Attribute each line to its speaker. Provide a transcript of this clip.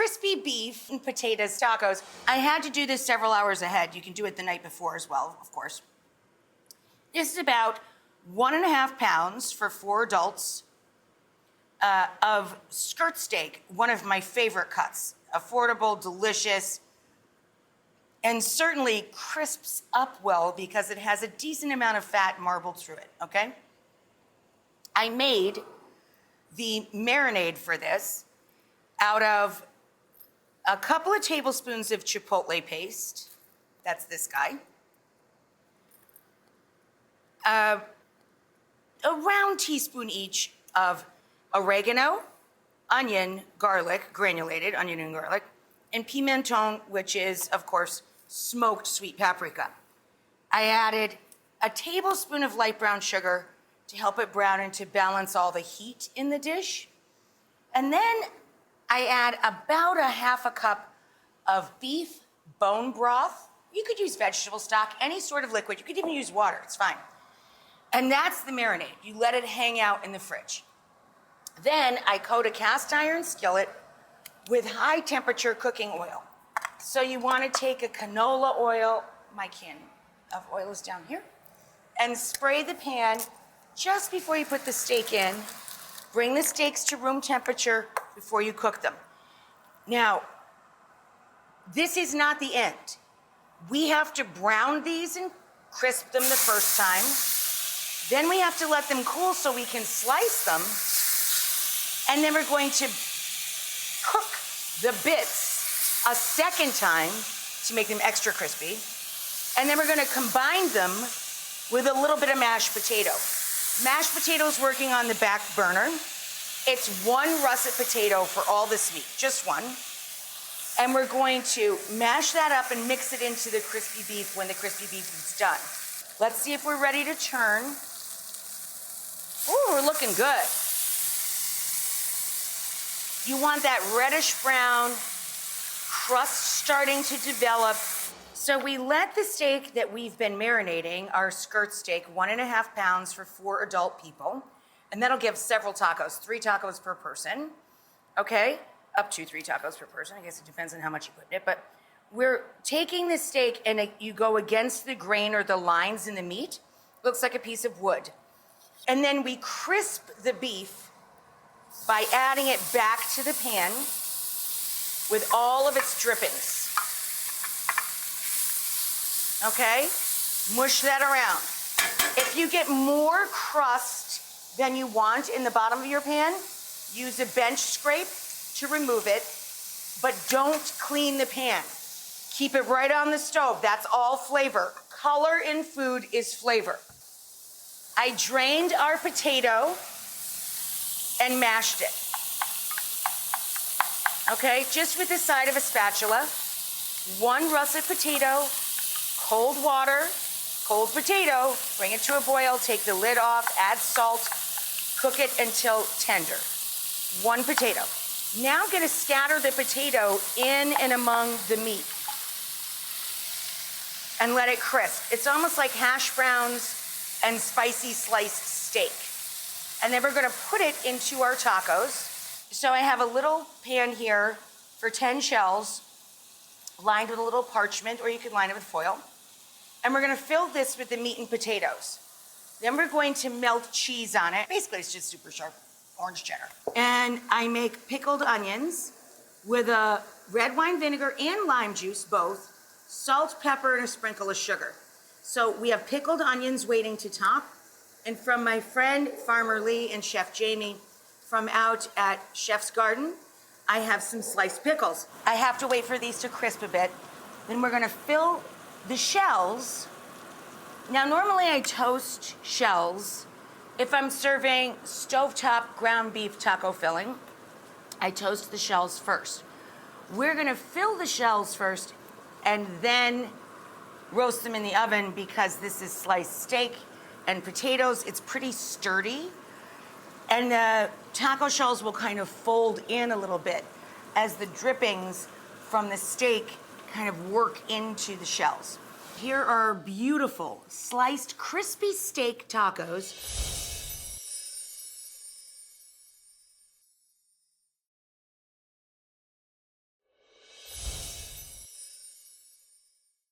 Speaker 1: crispy beef and potatoes tacos. I had to do this several hours ahead. You can do it the night before as well, of course. This is about 1.5 pounds for 4 adults of skirt steak, one of my favorite cuts. Affordable, delicious, and certainly crisps up well because it has a decent amount of fat marbled through it, okay? I made the marinade for this out of a couple of tablespoons of chipotle paste. That's this guy. A round teaspoon each of oregano, onion, garlic, granulated onion and garlic, and pimenton, which is, of course, smoked sweet paprika. I added a tablespoon of light brown sugar to help it brown and to balance all the heat in the dish. And then I add about 1/2 cup of beef bone broth. You could use vegetable stock, any sort of liquid. You could even use water, it's fine. And that's the marinade. You let it hang out in the fridge. Then I coat a cast iron skillet with high temperature cooking oil. So you want to take a canola oil, my can of oil is down here, and spray the pan just before you put the steak in. Bring the steaks to room temperature before you cook them. Now, this is not the end. We have to brown these and crisp them the first time. Then we have to let them cool so we can slice them. And then we're going to cook the bits a second time to make them extra crispy. And then we're gonna combine them with a little bit of mashed potato. Mashed potato is working on the back burner. It's 1 russet potato for all this meat, just 1. And we're going to mash that up and mix it into the crispy beef when the crispy beef is done. Let's see if we're ready to turn. Ooh, we're looking good. You want that reddish brown crust starting to develop. So we let the steak that we've been marinating, our skirt steak, 1.5 pounds for 4 adult people, and that'll give several tacos, 3 tacos per person, okay? Up to 3 tacos per person. I guess it depends on how much you put in it, but we're taking the steak and you go against the grain or the lines in the meat. Looks like a piece of wood. And then we crisp the beef by adding it back to the pan with all of its drippings. Okay? Mush that around. If you get more crust than you want in the bottom of your pan, use a bench scrape to remove it, but don't clean the pan. Keep it right on the stove. That's all flavor. Color in food is flavor. I drained our potato and mashed it. Okay, just with the side of a spatula. 1 russet potato, cold water, cold potato, bring it to a boil, take the lid off, add salt, cook it until tender. 1 potato. Now I'm gonna scatter the potato in and among the meat and let it crisp. It's almost like hash browns and spicy sliced steak. And then we're gonna put it into our tacos. So I have a little pan here for 10 shells, lined with a little parchment, or you could line it with foil. And we're gonna fill this with the meat and potatoes. Then we're going to melt cheese on it. Basically, it's just super sharp orange cheddar. And I make pickled onions with a red wine vinegar and lime juice, both, salt, pepper, and a sprinkle of sugar. So we have pickled onions waiting to top. And from my friend, Farmer Lee and Chef Jamie from out at Chef's Garden, I have some sliced pickles. I have to wait for these to crisp a bit. Then we're gonna fill the shells. Now, normally I toast shells. If I'm serving stovetop ground beef taco filling, I toast the shells first. We're gonna fill the shells first and then roast them in the oven because this is sliced steak and potatoes. It's pretty sturdy. And the taco shells will kind of fold in a little bit as the drippings from the steak kind of work into the shells. Here are beautiful sliced crispy steak tacos